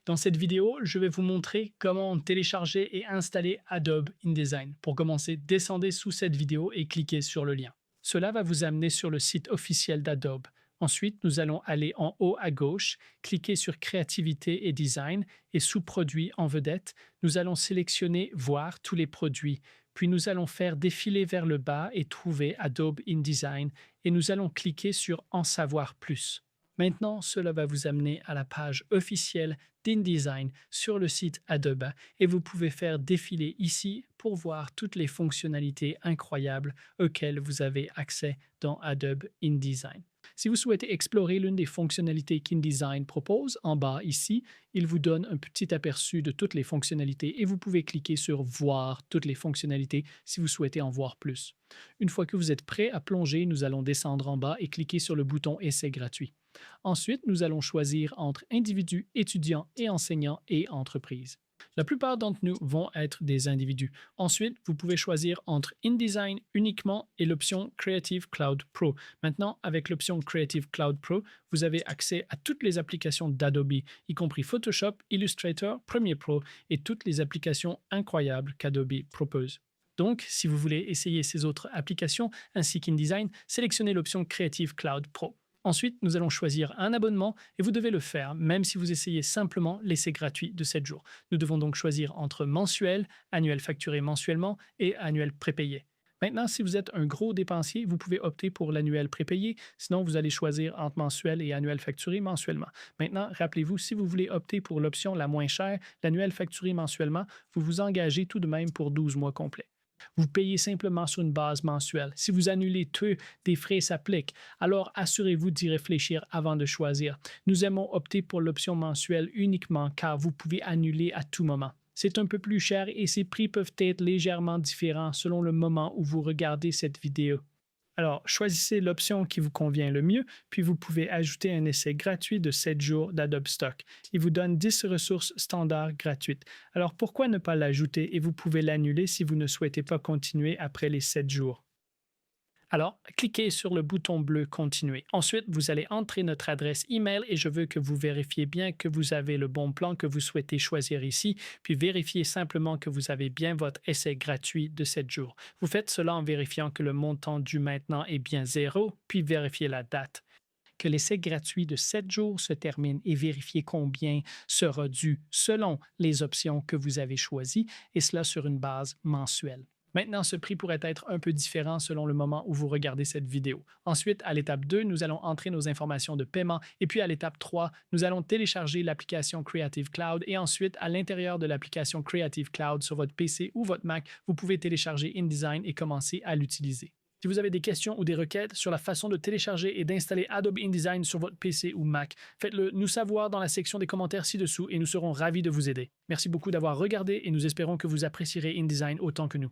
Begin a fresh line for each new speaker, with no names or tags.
Dans cette vidéo, je vais vous montrer comment télécharger et installer Adobe InDesign. Pour commencer, descendez sous cette vidéo et cliquez sur le lien. Cela va vous amener sur le site officiel d'Adobe. Ensuite, nous allons aller en haut à gauche, cliquer sur Créativité et Design et sous Produits en vedette, nous allons sélectionner Voir tous les produits. Puis nous allons faire défiler vers le bas et trouver Adobe InDesign et nous allons cliquer sur En savoir plus. Maintenant, cela va vous amener à la page officielle d'InDesign sur le site Adobe et vous pouvez faire défiler ici pour voir toutes les fonctionnalités incroyables auxquelles vous avez accès dans Adobe InDesign. Si vous souhaitez explorer l'une des fonctionnalités qu'InDesign propose, en bas ici, il vous donne un petit aperçu de toutes les fonctionnalités et vous pouvez cliquer sur Voir toutes les fonctionnalités si vous souhaitez en voir plus. Une fois que vous êtes prêt à plonger, nous allons descendre en bas et cliquer sur le bouton Essai gratuit. Ensuite, nous allons choisir entre individus, étudiants et enseignants et entreprises. La plupart d'entre nous vont être des individus. Ensuite, vous pouvez choisir entre InDesign uniquement et l'option Creative Cloud Pro. Maintenant, avec l'option Creative Cloud Pro, vous avez accès à toutes les applications d'Adobe, y compris Photoshop, Illustrator, Premiere Pro et toutes les applications incroyables qu'Adobe propose. Donc, si vous voulez essayer ces autres applications ainsi qu'InDesign, sélectionnez l'option Creative Cloud Pro. Ensuite, nous allons choisir un abonnement et vous devez le faire, même si vous essayez simplement l'essai gratuit de 7 jours. Nous devons donc choisir entre mensuel, annuel facturé mensuellement et annuel prépayé. Maintenant, si vous êtes un gros dépensier, vous pouvez opter pour l'annuel prépayé, sinon vous allez choisir entre mensuel et annuel facturé mensuellement. Maintenant, rappelez-vous, si vous voulez opter pour l'option la moins chère, l'annuel facturé mensuellement, vous vous engagez tout de même pour 12 mois complets. Vous payez simplement sur une base mensuelle. Si vous annulez tout, des frais s'appliquent. Alors assurez-vous d'y réfléchir avant de choisir. Nous aimons opter pour l'option mensuelle uniquement car vous pouvez annuler à tout moment. C'est un peu plus cher et ces prix peuvent être légèrement différents selon le moment où vous regardez cette vidéo. Alors, choisissez l'option qui vous convient le mieux, puis vous pouvez ajouter un essai gratuit de 7 jours d'Adobe Stock. Il vous donne 10 ressources standards gratuites. Alors, pourquoi ne pas l'ajouter et vous pouvez l'annuler si vous ne souhaitez pas continuer après les 7 jours? Alors, cliquez sur le bouton bleu Continuer. Ensuite, vous allez entrer notre adresse email et je veux que vous vérifiez bien que vous avez le bon plan que vous souhaitez choisir ici, puis vérifiez simplement que vous avez bien votre essai gratuit de 7 jours. Vous faites cela en vérifiant que le montant dû maintenant est bien 0, puis vérifiez la date. Que l'essai gratuit de 7 jours se termine et vérifiez combien sera dû selon les options que vous avez choisies, et cela sur une base mensuelle. Maintenant, ce prix pourrait être un peu différent selon le moment où vous regardez cette vidéo. Ensuite, à l'étape 2, nous allons entrer nos informations de paiement et puis à l'étape 3, nous allons télécharger l'application Creative Cloud et ensuite, à l'intérieur de l'application Creative Cloud sur votre PC ou votre Mac, vous pouvez télécharger InDesign et commencer à l'utiliser. Si vous avez des questions ou des requêtes sur la façon de télécharger et d'installer Adobe InDesign sur votre PC ou Mac, faites-le nous savoir dans la section des commentaires ci-dessous et nous serons ravis de vous aider. Merci beaucoup d'avoir regardé et nous espérons que vous apprécierez InDesign autant que nous.